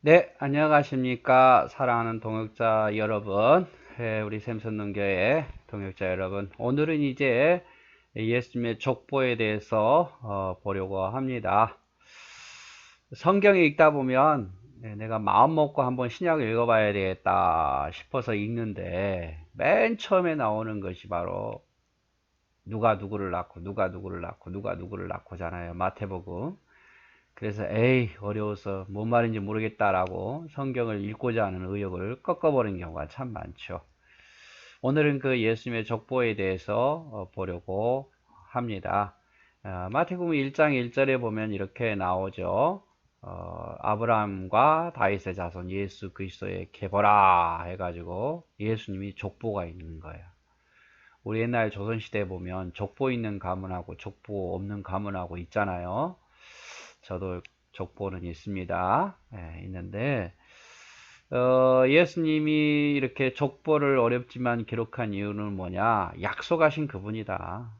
네, 안녕하십니까. 사랑하는 동역자 여러분, 우리 샘선능교회 동역자 여러분. 오늘은 이제 예수님의 족보에 대해서 보려고 합니다. 성경에 읽다 보면 내가 마음 먹고 한번 신약을 읽어봐야 되겠다 싶어서 읽는데 맨 처음에 나오는 것이 바로 누가 누구를 낳고 누가 누구를 낳고 누가 누구를 낳고잖아요. 마태복음. 그래서 에이 어려워서 뭔 말인지 모르겠다라고 성경을 읽고자 하는 의욕을 꺾어버리는 경우가 참 많죠. 오늘은 그 예수님의 족보에 대해서 보려고 합니다. 마태복음 1장 1절에 보면 이렇게 나오죠. 아브라함과 다윗의 자손 예수 그리스도의 계보라 해가지고 예수님이 족보가 있는 거예요. 우리 옛날 조선시대에 보면 족보 있는 가문하고 족보 없는 가문하고 있잖아요. 저도 족보는 있습니다. 있는데 예수님이 이렇게 족보를 어렵지만 기록한 이유는 뭐냐? 약속하신 그분이다.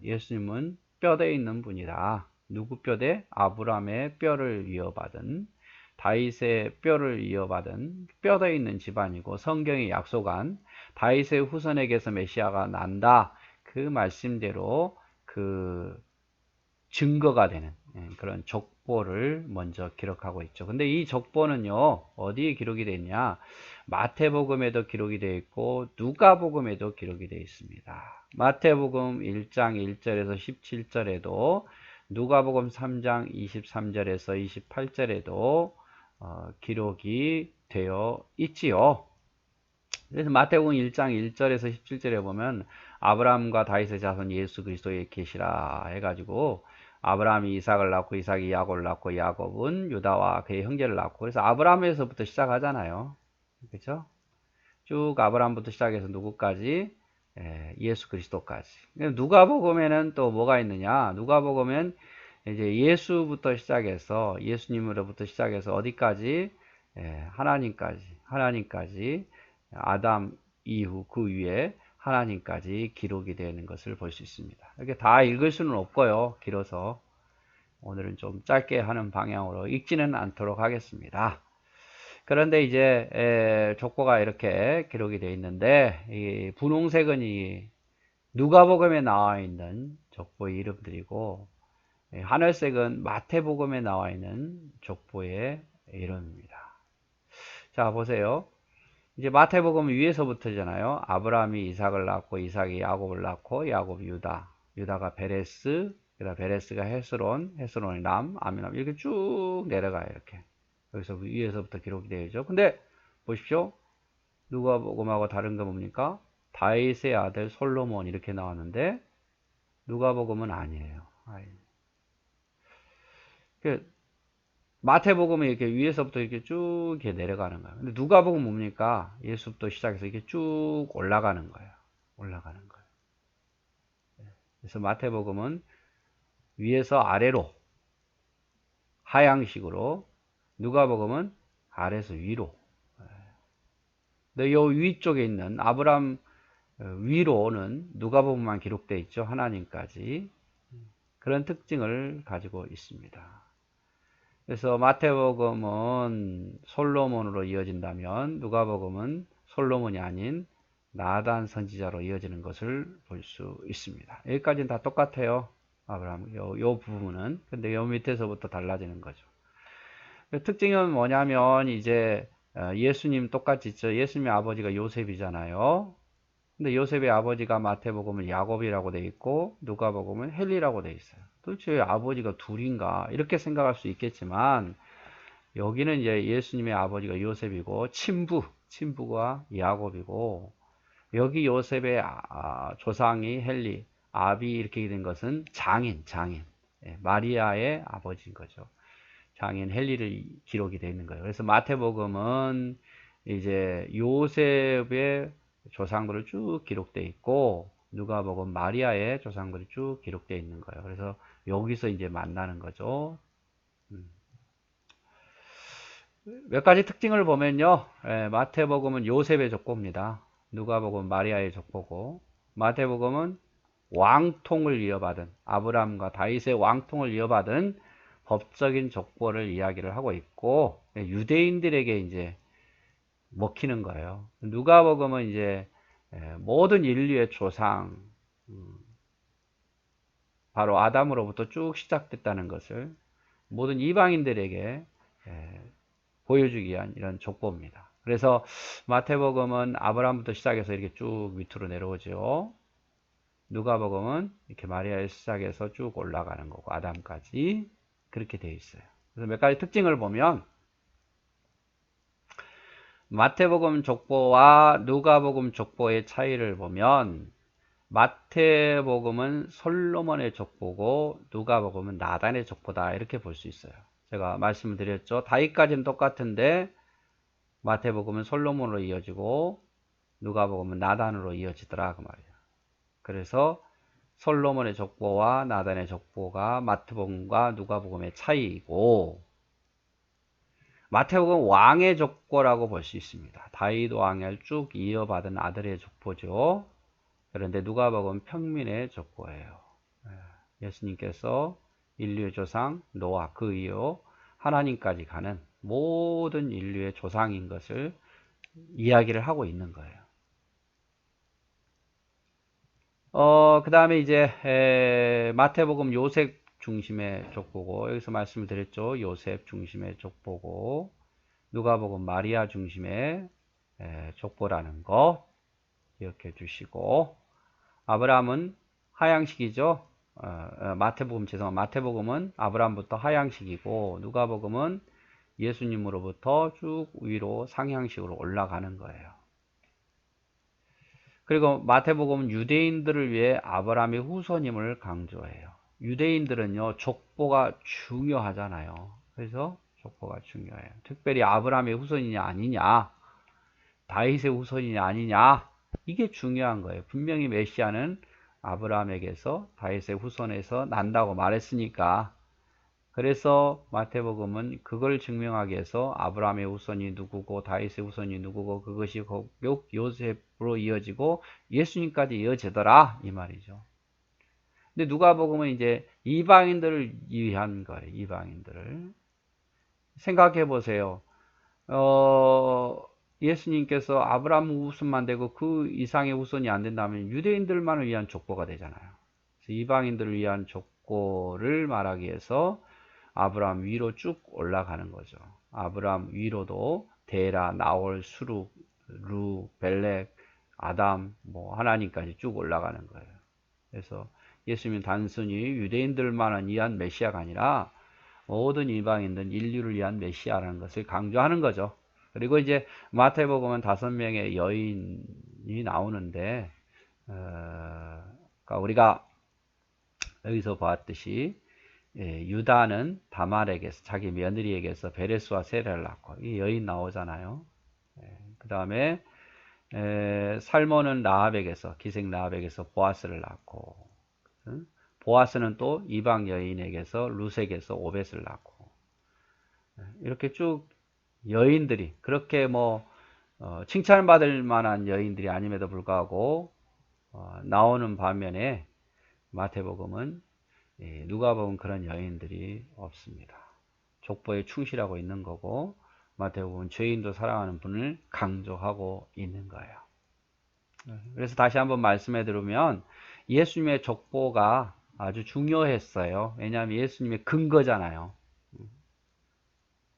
예수님은 뼈대 있는 분이다. 누구 뼈대? 아브라함의 뼈를 이어받은 다윗의 뼈를 이어받은 뼈대 있는 집안이고 성경이 약속한 다윗의 후손에게서 메시아가 난다. 그 말씀대로 그 증거가 되는 그런 족보를 먼저 기록하고 있죠. 근데 이 족보는요, 어디에 기록이 되어 있냐? 마태복음에도 기록이 되어 있고, 누가복음에도 기록이 되어 있습니다. 마태복음 1장 1절에서 17절에도, 누가복음 3장 23절에서 28절에도 기록이 되어 있지요. 그래서 마태복음 1장 1절에서 17절에 보면 아브라함과 다윗의 자손 예수 그리스도의 계시라 해가지고 아브라함이 이삭을 낳고 이삭이 야곱을 낳고 야곱은 유다와 그의 형제를 낳고 그래서 아브라함에서부터 시작하잖아요. 그렇죠? 쭉 아브라함부터 시작해서 누구까지? 예수 그리스도까지. 누가복음에는 또 뭐가 있느냐? 누가복음엔 이제 예수부터 시작해서 예수님으로부터 시작해서 어디까지? 하나님까지 아담 이후 그 위에 하나님까지 기록이 되는 것을 볼 수 있습니다. 이렇게 다 읽을 수는 없고요. 길어서 오늘은 좀 짧게 하는 방향으로 읽지는 않도록 하겠습니다. 그런데 이제 족보가 이렇게 기록이 되어 있는데 이 분홍색은 이 누가복음에 나와 있는 족보의 이름들이고 하늘색은 마태복음에 나와 있는 족보의 이름입니다. 자 보세요. 이제 마태복음 위에서부터잖아요. 아브라함이 이삭을 낳고 이삭이 야곱을 낳고 야곱이 유다가 베레스, 그다음 베레스가 헤스론, 헤스론이 람, 아미남 이렇게 쭉 내려가요. 이렇게 여기서 위에서부터 기록이 되어있죠. 근데 보십시오. 누가복음하고 다른 거 뭡니까? 다윗의 아들 솔로몬 이렇게 나왔는데 누가복음은 아니에요. 그 마태복음은 이렇게 위에서부터 이렇게 쭉 이렇게 내려가는 거예요. 근데 누가복음 뭡니까? 예수부터 시작해서 이렇게 쭉 올라가는 거예요. 올라가는 거예요. 그래서 마태복음은 위에서 아래로 하향식으로, 누가복음은 아래에서 위로. 근데 이 위쪽에 있는 아브람 위로는 누가복음만 기록되어 있죠. 하나님까지. 그런 특징을 가지고 있습니다. 그래서 마태복음은 솔로몬으로 이어진다면 누가복음은 솔로몬이 아닌 나단 선지자로 이어지는 것을 볼 수 있습니다. 여기까지는 다 똑같아요. 아브라함 요 부분은. 근데 요 밑에서부터 달라지는 거죠. 특징은 뭐냐면 이제 예수님 똑같이 있죠. 예수님의 아버지가 요셉이잖아요. 근데 요셉의 아버지가 마태복음은 야곱이라고 돼 있고 누가복음은 헬리라고 돼 있어요. 도대체 왜 아버지가 둘인가 이렇게 생각할 수 있겠지만 여기는 이제 예수님의 아버지가 요셉이고 친부가 야곱이고 여기 요셉의 조상이 헬리 아비 이렇게 된 것은 장인 마리아의 아버지인 거죠. 장인 헬리를 기록이 되어 있는 거예요. 그래서 마태복음은 이제 요셉의 조상들을 쭉 기록되어 있고 누가복음 마리아의 조상들이 쭉 기록되어 있는 거예요. 그래서 여기서 이제 만나는 거죠. 몇 가지 특징을 보면요. 마태복음은 요셉의 족보입니다. 누가복음 마리아의 족보고 마태복음은 왕통을 이어받은 아브라함과 다윗의 왕통을 이어받은 법적인 족보를 이야기를 하고 있고 유대인들에게 이제 먹히는 거예요. 누가복음은 이제 모든 인류의 조상, 음, 바로 아담으로부터 쭉 시작됐다는 것을 모든 이방인들에게 보여주기 위한 이런 족보입니다. 그래서 마태복음은 아브라함부터 시작해서 이렇게 쭉 밑으로 내려오죠. 누가복음은 이렇게 마리아의 시작해서 쭉 올라가는 거고 아담까지 그렇게 되어 있어요. 그래서 몇 가지 특징을 보면 마태복음 족보와 누가복음 족보의 차이를 보면 마태복음은 솔로몬의 족보고 누가복음은 나단의 족보다 이렇게 볼 수 있어요. 제가 말씀을 드렸죠. 다윗까지는 똑같은데 마태복음은 솔로몬으로 이어지고 누가복음은 나단으로 이어지더라 그 말이에요. 그래서 솔로몬의 족보와 나단의 족보가 마태복음과 누가복음의 차이이고 마태복음은 왕의 족보라고 볼 수 있습니다. 다윗 왕을 쭉 이어받은 아들의 족보죠. 그런데 누가복음은 평민의 족보예요. 예수님께서 인류의 조상 노아 그 이후 하나님까지 가는 모든 인류의 조상인 것을 이야기를 하고 있는 거예요. 그 다음에 이제 마태복음 요셉 중심의 족보고 여기서 말씀을 드렸죠. 요셉 중심의 족보고 누가복음 마리아 중심의 족보라는 거 기억해 주시고 아브라함은 하향식이죠. 마태복음은 아브라함부터 하향식이고 누가복음은 예수님으로부터 쭉 위로 상향식으로 올라가는 거예요. 그리고 마태복음은 유대인들을 위해 아브라함의 후손임을 강조해요. 유대인들은요 족보가 중요하잖아요. 그래서 족보가 중요해요. 특별히 아브라함의 후손이냐 아니냐, 다윗의 후손이냐 아니냐, 이게 중요한 거예요. 분명히 메시아는 아브라함에게서 다윗의 후손에서 난다고 말했으니까. 그래서 마태복음은 그걸 증명하기 위해서 아브라함의 후손이 누구고 다윗의 후손이 누구고 그것이 곧 요셉으로 이어지고 예수님까지 이어지더라 이 말이죠. 근데 누가복음은 이제 이방인들을 위한 거예요. 이방인들을 생각해 보세요. 예수님께서 아브라함 후손만 되고 그 이상의 후손이 안 된다면 유대인들만을 위한 족보가 되잖아요. 그래서 이방인들을 위한 족보를 말하기 위해서 아브라함 위로 쭉 올라가는 거죠. 아브라함 위로도 데라, 나홀, 수룩, 루, 벨렉, 아담, 뭐 하나님까지 쭉 올라가는 거예요. 그래서 예수님은 단순히 유대인들만을 위한 메시아가 아니라 모든 이방인들 인류를 위한 메시아라는 것을 강조하는 거죠. 그리고 이제 마태복음은 5명의 여인이 나오는데 그러니까 우리가 여기서 보았듯이 유다는 다말에게서 자기 며느리에게서 베레스와 세라를 낳고 이 여인 나오잖아요. 그 다음에 살몬은 라합에게서 기생 라합에게서 보아스를 낳고 보아스는 또 이방 여인에게서 루색에서 오벳을 낳고 이렇게 쭉 여인들이 그렇게 뭐 칭찬받을 만한 여인들이 아님에도 불구하고 나오는 반면에 마태복음은 누가복음은 그런 여인들이 없습니다. 족보에 충실하고 있는 거고 마태복음은 죄인도 사랑하는 분을 강조하고 있는 거예요. 그래서 다시 한번 말씀해 드리면 예수님의 족보가 아주 중요했어요. 왜냐하면 예수님의 근거잖아요.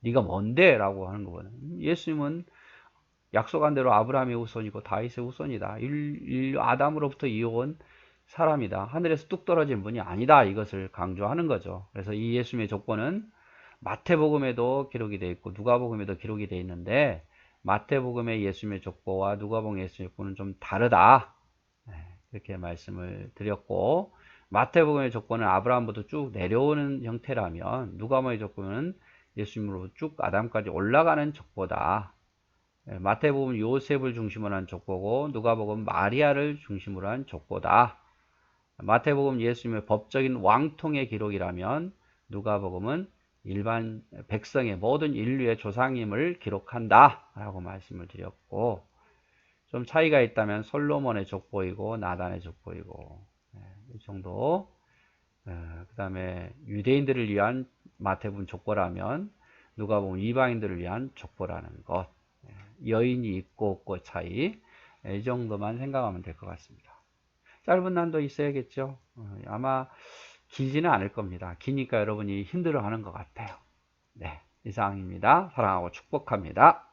네가 뭔데? 라고 하는 거거든요. 예수님은 약속한 대로 아브라함의 후손이고 다윗의 후손이다. 인류 아담으로부터 이어온 사람이다. 하늘에서 뚝 떨어진 분이 아니다. 이것을 강조하는 거죠. 그래서 이 예수님의 족보는 마태복음에도 기록이 되어 있고 누가복음에도 기록이 되어 있는데 마태복음의 예수님의 족보와 누가복음의 예수님의 족보는 좀 다르다. 이렇게 말씀을 드렸고 마태복음의 족보는 아브라함부터 쭉 내려오는 형태라면 누가복음의 족보는 예수님으로 쭉 아담까지 올라가는 족보다. 마태복음은 요셉을 중심으로 한 족보고 누가복음은 마리아를 중심으로 한 족보다. 마태복음 예수님의 법적인 왕통의 기록이라면 누가복음은 일반 백성의 모든 인류의 조상임을 기록한다 라고 말씀을 드렸고 좀 차이가 있다면 솔로몬의 족보이고 나단의 족보이고 이 정도. 그 다음에 유대인들을 위한 마태복음 족보라면 누가복음 이방인들을 위한 족보라는 것. 여인이 있고 없고 차이. 이 정도만 생각하면 될 것 같습니다. 짧은 난도 있어야겠죠. 아마 길지는 않을 겁니다. 기니까 여러분이 힘들어하는 것 같아요. 네, 이상입니다. 사랑하고 축복합니다.